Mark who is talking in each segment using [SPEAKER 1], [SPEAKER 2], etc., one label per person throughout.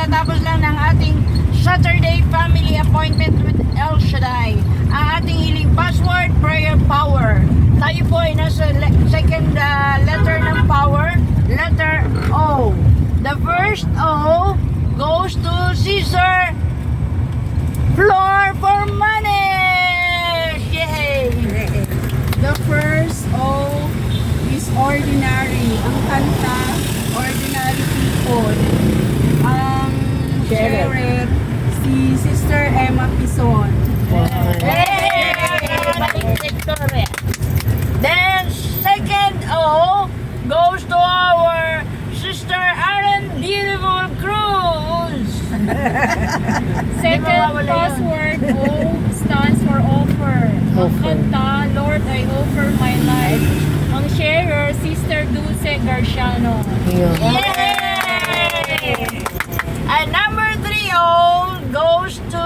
[SPEAKER 1] katatapos lang ng ating Saturday family appointment with El Shaddai. Ang ating healing password, prayer power. Tayo po ay nasa second letter ng power, letter O. The first O goes to Caesar Floor for money! Yay!
[SPEAKER 2] The first O is ordinary. Ang kanta, ordinary people. Ang sharer, si Sister Emma Pison.
[SPEAKER 1] Hey! Then second O goes to our Sister Aaron Beautiful Cruz.
[SPEAKER 3] Second password O stands for offer. Ang kanta, Lord, I offer my life. Ang sharer, Sister Dulce Garciano.
[SPEAKER 1] Yay! And number 3O goes to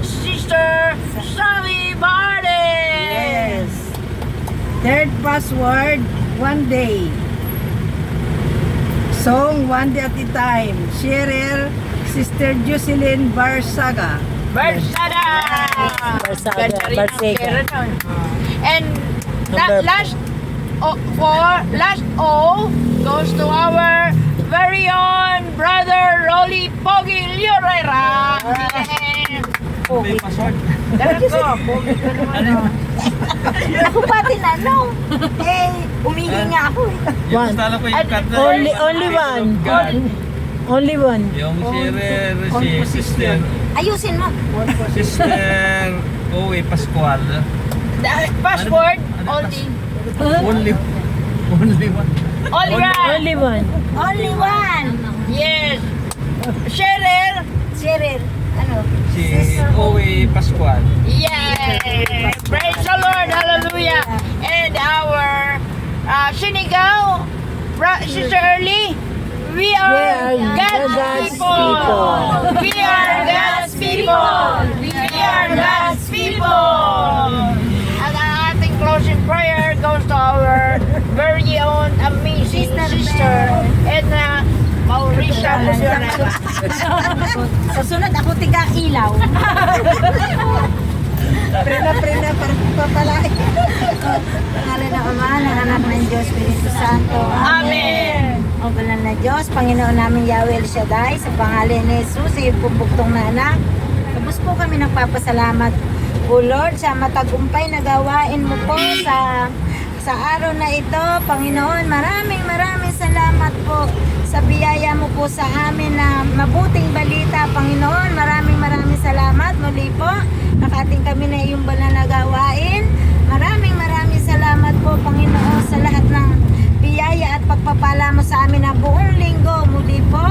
[SPEAKER 1] Sister Sally Bardes.
[SPEAKER 2] Third password, one day. Song, one day at a time. Sharer, Sister Jocelyn Barsaga.
[SPEAKER 1] Barsada!
[SPEAKER 4] Barsaga,
[SPEAKER 1] Ganda rin ang
[SPEAKER 4] Barsaga.
[SPEAKER 1] pera nun. And
[SPEAKER 4] Number
[SPEAKER 1] last O goes to our very own brother Rolly Pogi Llorera.
[SPEAKER 5] May password.
[SPEAKER 1] Ganun ko, Pogi ka naman.
[SPEAKER 6] Ako pa tinanong. Umingi nga ako eh.
[SPEAKER 5] Yung
[SPEAKER 4] One.
[SPEAKER 5] basta lang ko yung kanta.
[SPEAKER 4] Only one.
[SPEAKER 5] God.
[SPEAKER 4] Only one.
[SPEAKER 5] Yung sharer, si Sister.
[SPEAKER 6] Ayusin mo.
[SPEAKER 5] Sister Owe Pascual.
[SPEAKER 1] Password,
[SPEAKER 5] Ano?
[SPEAKER 1] only
[SPEAKER 5] Only one.
[SPEAKER 1] right.
[SPEAKER 4] Only one.
[SPEAKER 6] Only one.
[SPEAKER 1] Yes. Cheryl.
[SPEAKER 6] Sharer. Ano?
[SPEAKER 5] Si Owe Pascual.
[SPEAKER 1] Yay! Praise the Lord. Hallelujah. And our Sinigaw, Sister Early, we are God's people. We are God's people. We are God's people. At ang ating closing prayer goes to our very own amazing sister, Edna Mauricia Luciana.
[SPEAKER 6] Sa sunod ako tiga ilaw.
[SPEAKER 2] Prena, parang papalain.
[SPEAKER 6] Pangalan ng Ama, ng Anak ng Diyos, Espiritu Santo.
[SPEAKER 1] Amen.
[SPEAKER 6] O banal na Diyos, Panginoon namin Yahweh El Shaddai, sa pangalan ni Jesus, sa iyong pumbuktong na anak. Tapos po kami nagpapasalamat, O Lord, sa matagumpay na gawain mo po sa araw na ito. Panginoon, maraming salamat po sa biyaya mo po sa amin na mabuting balita. Panginoon, maraming salamat muli po. Nakating kami na iyong banal na gawain. Maraming salamat po, Panginoon, sa lahat ng biyaya at pagpapala mo sa amin na buong linggo. Muli po,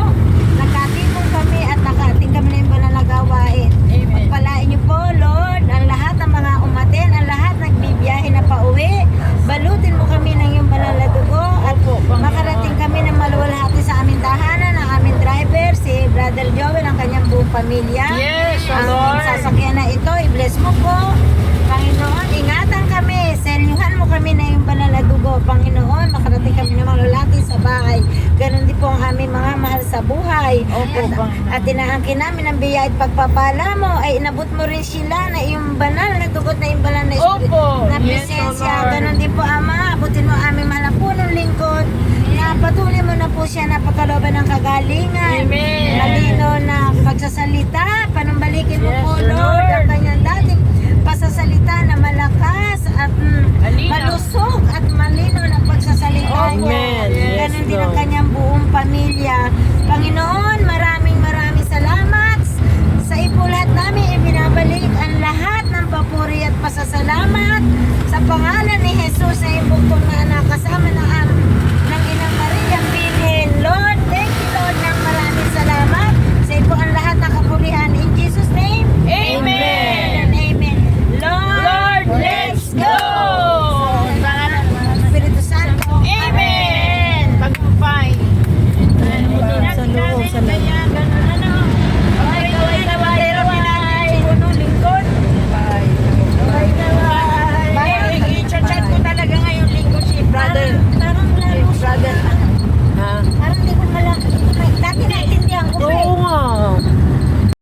[SPEAKER 6] nakating kami at nakating kami na iyong banal na gawain. Pagpalain niyo po, Lord, ang lahat ng mga umaten, ang lahat nagbibiyahe na pauwi. Balutin mo kami ng iyong banal na dugo at makarating kami ng maluwalhati sa aming tahanan, ang aming driver, si Brother Joel, ang kanyang buong pamilya.
[SPEAKER 1] Yes, O
[SPEAKER 6] Ang
[SPEAKER 1] Lord.
[SPEAKER 6] sasakyan na ito, i-bless mo po. Panginoon, ingatan kami. Selyuhan mo kami na yung banal na dugo. Panginoon, makarating kami ng maluwalhati sa bahay. Ganon din po ang aming mga mahal sa buhay. At inaangkin namin ang biya at pagpapala mo, ay inabot mo rin sila na yung banal na dugot na yung banal na
[SPEAKER 1] Opo.
[SPEAKER 6] na
[SPEAKER 1] Yes, O
[SPEAKER 6] presensya.
[SPEAKER 1] Lord.
[SPEAKER 6] Ganon din po, Ama. Abutin mo aming mahal na punong lingkod. Na patuloy mo na po siya na pagkalooban ng kagalingan.
[SPEAKER 1] Amen.
[SPEAKER 6] Malino na pagsasalita. Panumbalikin mo
[SPEAKER 1] Yes,
[SPEAKER 6] po,
[SPEAKER 1] Lord.
[SPEAKER 6] Lord, ang kanyang dating pasasalita na malakas at
[SPEAKER 1] Malinaw.
[SPEAKER 6] malusog at malino na pagsasalita niya.
[SPEAKER 4] Amen. Yes,
[SPEAKER 6] Ganon din ang
[SPEAKER 4] Lord.
[SPEAKER 6] kanyang buong pamilya. Panginoon, maraming salamat. Sa ipulat namin, ibinabalik ang lahat ng papuri at pasasalamat sa pangalan ni Jesus na ibugtong na anak kasama ng